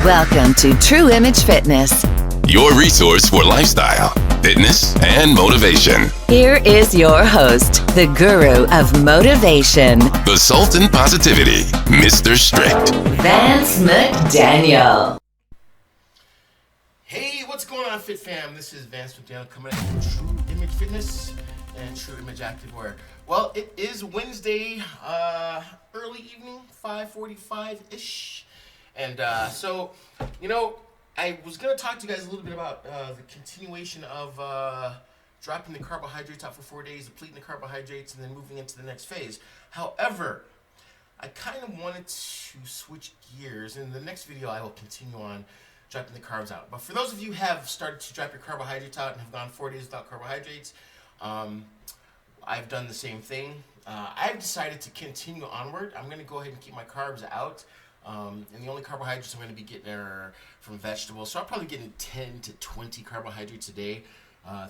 Welcome to True Image Fitness. Your resource for lifestyle, fitness, and motivation. Here is your host, the guru of motivation, The Sultan Positivity, Mr. Strict. Vance McDaniel. Hey, what's going on, Fit Fam? This is Vance McDaniel coming at you from True Image Fitness and True Image Activewear. Well, it is Wednesday, early evening, 5:45-ish. And so, I was going to talk to you guys a little bit about the continuation of dropping the carbohydrates out for 4 days, depleting the carbohydrates, and then moving into the next phase. However, I kind of wanted to switch gears. In the next video, I will continue on dropping the carbs out. But for those of you who have started to drop your carbohydrates out and have gone 4 days without carbohydrates, I've done the same thing. I've decided to continue onward. I'm going to go ahead and keep my carbs out. And the only carbohydrates I'm going to be getting are from vegetables. So I'm probably getting 10 to 20 carbohydrates a day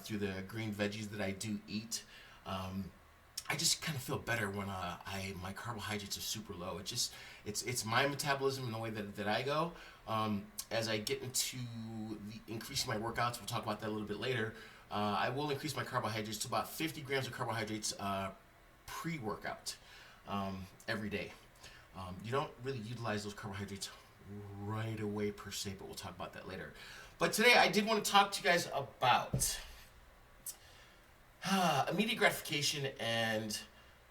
through the green veggies that I do eat. I just kind of feel better when my carbohydrates are super low. It's my metabolism and the way that I go. As I get into increasing my workouts, we'll talk about that a little bit later. I will increase my carbohydrates to about 50 grams of carbohydrates pre-workout every day. You don't really utilize those carbohydrates right away per se, but we'll talk about that later. But today I did want to talk to you guys about immediate gratification and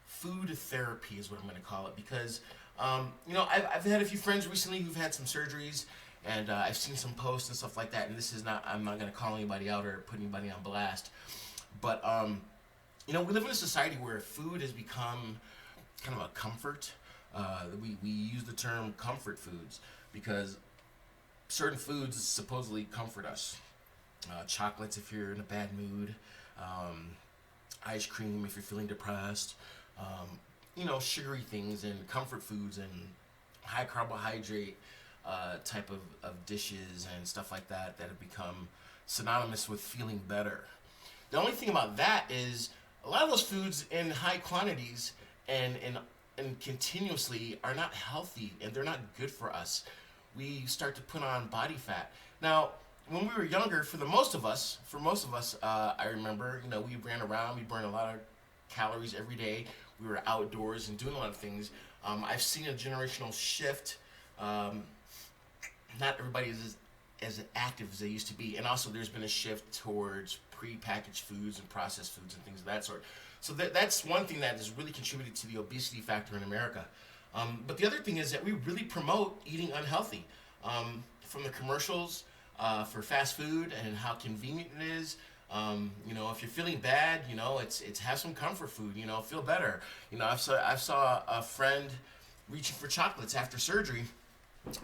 food therapy is what I'm going to call it, because I've had a few friends recently who've had some surgeries, and I've seen some posts and stuff like that, and I'm not going to call anybody out or put anybody on blast, but we live in a society where food has become kind of a comfort. We use the term comfort foods because certain foods supposedly comfort us. Chocolates if you're in a bad mood, ice cream if you're feeling depressed, sugary things and comfort foods and high carbohydrate type of dishes and stuff like that have become synonymous with feeling better. The only thing about that is a lot of those foods in high quantities and continuously are not healthy, and they're not good for us. We start to put on body fat. Now, when we were younger, for most of us, I remember, we ran around, we burned a lot of calories every day. We were outdoors and doing a lot of things. I've seen a generational shift. Not everybody is as active as they used to be, and also there's been a shift towards pre-packaged foods and processed foods and things of that sort. So that's one thing that has really contributed to the obesity factor in America. But the other thing is that we really promote eating unhealthy. From the commercials for fast food and how convenient it is. If you're feeling bad, it's have some comfort food. Feel better. I saw a friend reaching for chocolates after surgery,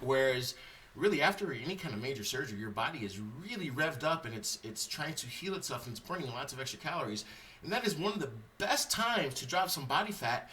whereas really after any kind of major surgery, your body is really revved up and it's trying to heal itself and it's burning lots of extra calories. And that is one of the best times to drop some body fat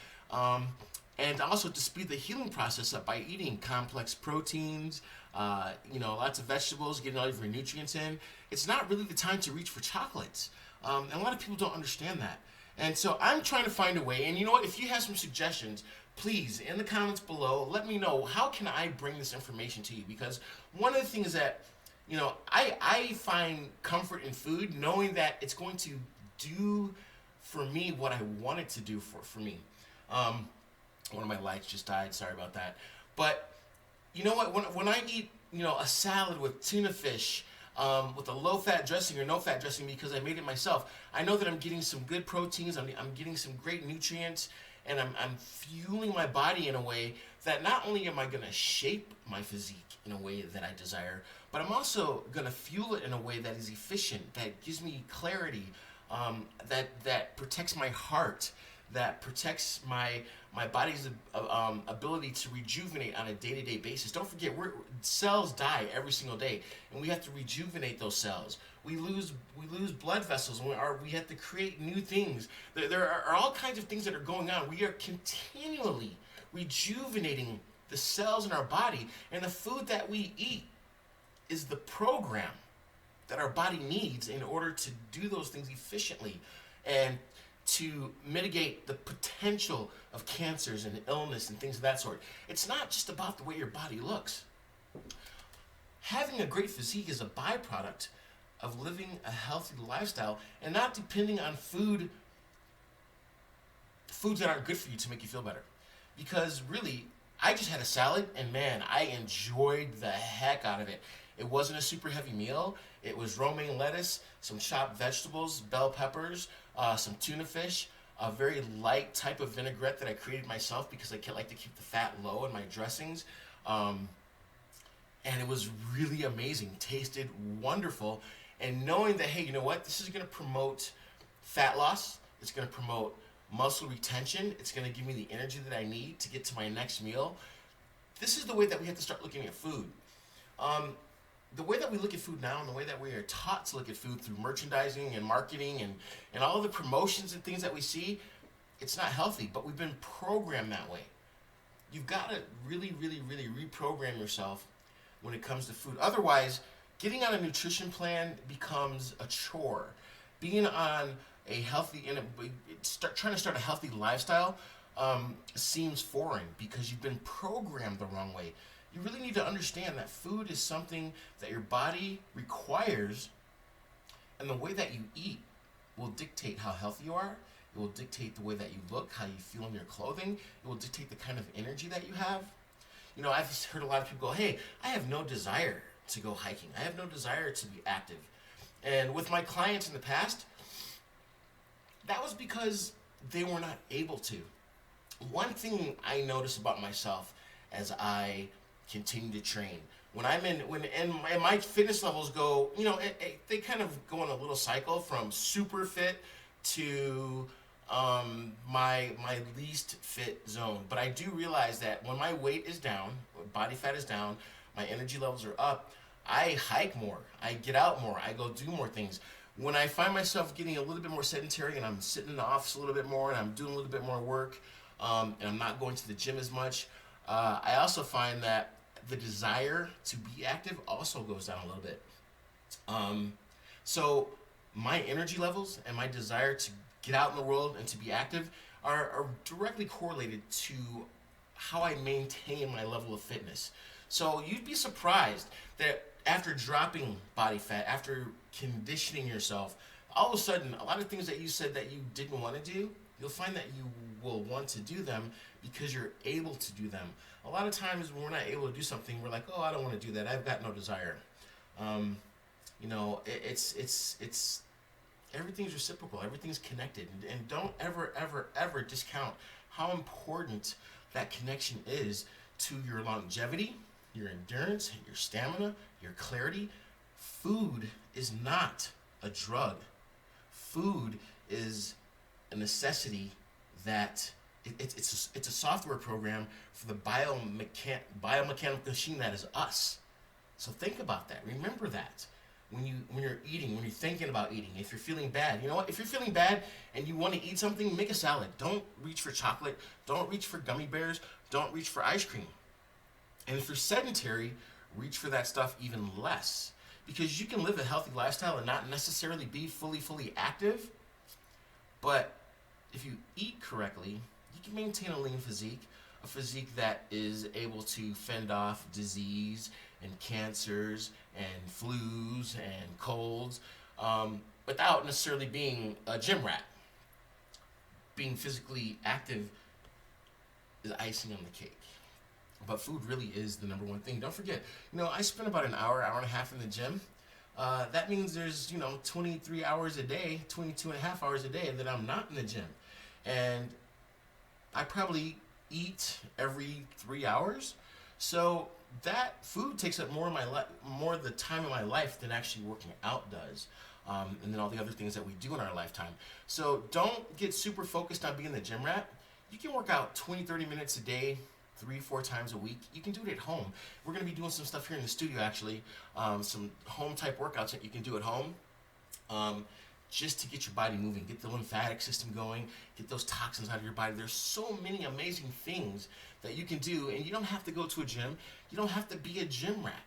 and also to speed the healing process up by eating complex proteins, lots of vegetables, getting all of your nutrients in. It's not really the time to reach for chocolates. And a lot of people don't understand that. And so I'm trying to find a way. And you know what? If you have some suggestions, please, in the comments below, let me know how can I bring this information to you. Because one of the things that, I find comfort in food knowing that it's going to do for me what I want it to do for me. One of my lights just died, sorry about that. But you know what, when I eat a salad with tuna fish with a low-fat dressing or no-fat dressing because I made it myself, I know that I'm getting some good proteins, I'm getting some great nutrients, and I'm fueling my body in a way that not only am I going to shape my physique in a way that I desire, but I'm also going to fuel it in a way that is efficient, that gives me clarity, that protects my heart, that protects my body's ability to rejuvenate on a day-to-day basis. Don't forget, cells die every single day, and we have to rejuvenate those cells. We lose blood vessels, and we have to create new things. There are all kinds of things that are going on. We are continually rejuvenating the cells in our body, and the food that we eat is the program that our body needs in order to do those things efficiently and to mitigate the potential of cancers and illness and things of that sort. It's not just about the way your body looks. having a great physique is a byproduct of living a healthy lifestyle and not depending on foods that aren't good for you to make you feel better. Because really, I just had a salad and man, I enjoyed the heck out of it. It wasn't a super heavy meal. It was romaine lettuce, some chopped vegetables, bell peppers, some tuna fish, a very light type of vinaigrette that I created myself because I like to keep the fat low in my dressings. And it was really amazing. Tasted wonderful. And knowing that, hey, you know what? This is going to promote fat loss. It's going to promote muscle retention. It's going to give me the energy that I need to get to my next meal. This is the way that we have to start looking at food. The way that we look at food now and the way that we are taught to look at food through merchandising and marketing and all of the promotions and things that we see, it's not healthy, but we've been programmed that way. You've got to really, really, really reprogram yourself when it comes to food. Otherwise, getting on a nutrition plan becomes a chore. Being on a healthy, trying to start a healthy lifestyle seems foreign because you've been programmed the wrong way. You really need to understand that food is something that your body requires, and the way that you eat will dictate how healthy you are. It will dictate the way that you look, how you feel in your clothing. It will dictate the kind of energy that you have. You know, I've heard a lot of people go, hey, I have no desire to go hiking. I have no desire to be active. And with my clients in the past, that was because they were not able to. One thing I notice about myself as I continue to train, when my fitness levels go, you know, they kind of go in a little cycle from super fit to my least fit zone. But I do realize that when my weight is down, body fat is down, my energy levels are up, I hike more, I get out more, I go do more things. When I find myself getting a little bit more sedentary and I'm sitting in the office a little bit more and I'm doing a little bit more work and I'm not going to the gym as much, I also find that the desire to be active also goes down a little bit. So my energy levels and my desire to get out in the world and to be active are directly correlated to how I maintain my level of fitness. So you'd be surprised that after dropping body fat, after conditioning yourself, all of a sudden, a lot of things that you said that you didn't want to do, you'll find that you will want to do them because you're able to do them. A lot of times when we're not able to do something, we're like, oh, I don't want to do that. I've got no desire. You know, it's everything's reciprocal. Everything's connected. And don't ever, ever, ever discount how important that connection is to your longevity, your endurance, your stamina, your clarity. Food is not a drug. Food is a necessity that it's a software program for the biomechanical machine that is us. So think about that. Remember that when you're eating, when you're thinking about eating. If you're feeling bad, you know what? If you're feeling bad and you want to eat something, make a salad. Don't reach for chocolate. Don't reach for gummy bears. Don't reach for ice cream. And if you're sedentary, reach for that stuff even less. Because you can live a healthy lifestyle and not necessarily be fully active. But if you eat correctly, you can maintain a lean physique, a physique that is able to fend off disease and cancers and flus and colds without necessarily being a gym rat. Being physically active is icing on the cake. But food really is the number one thing. Don't forget, you know, I spend about an hour and a half in the gym. That means there's, 23 hours a day, 22 and a half hours a day that I'm not in the gym. And I probably eat every 3 hours. So that food takes up more of the time of my life than actually working out does. And then all the other things that we do in our lifetime. So don't get super focused on being the gym rat. You can work out 20, 30 minutes a day, 3-4 times a week. You can do it at home. We're going to be doing some stuff here in the studio, actually. Some home type workouts that you can do at home. Just to get your body moving, get the lymphatic system going, get those toxins out of your body. There's so many amazing things that you can do, and you don't have to go to a gym. You don't have to be a gym rat.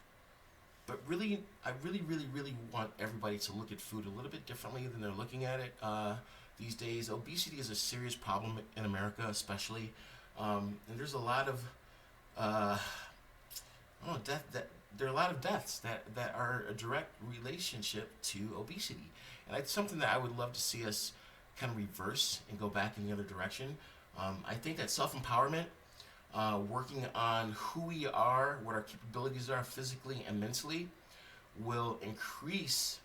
But really, I really want everybody to look at food a little bit differently than they're looking at it these days. Obesity is a serious problem in America, especially. And there's a lot of there are a lot of deaths that are a direct relationship to obesity. And it's something that I would love to see us kind of reverse and go back in the other direction. I think that self-empowerment, working on who we are, what our capabilities are physically and mentally, will increase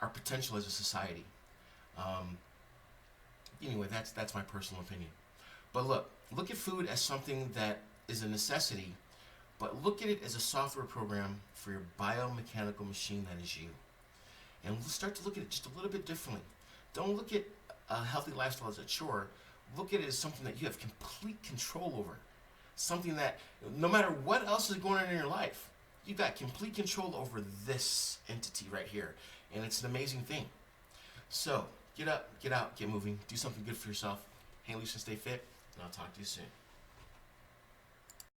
our potential as a society. Anyway, that's my personal opinion. But look at food as something that is a necessity, but look at it as a software program for your biomechanical machine that is you. And we'll start to look at it just a little bit differently. Don't look at a healthy lifestyle as a chore. Look at it as something that you have complete control over. Something that, no matter what else is going on in your life, you've got complete control over this entity right here. And it's an amazing thing. So, get up, get out, get moving, do something good for yourself. Hang loose and stay fit, and I'll talk to you soon.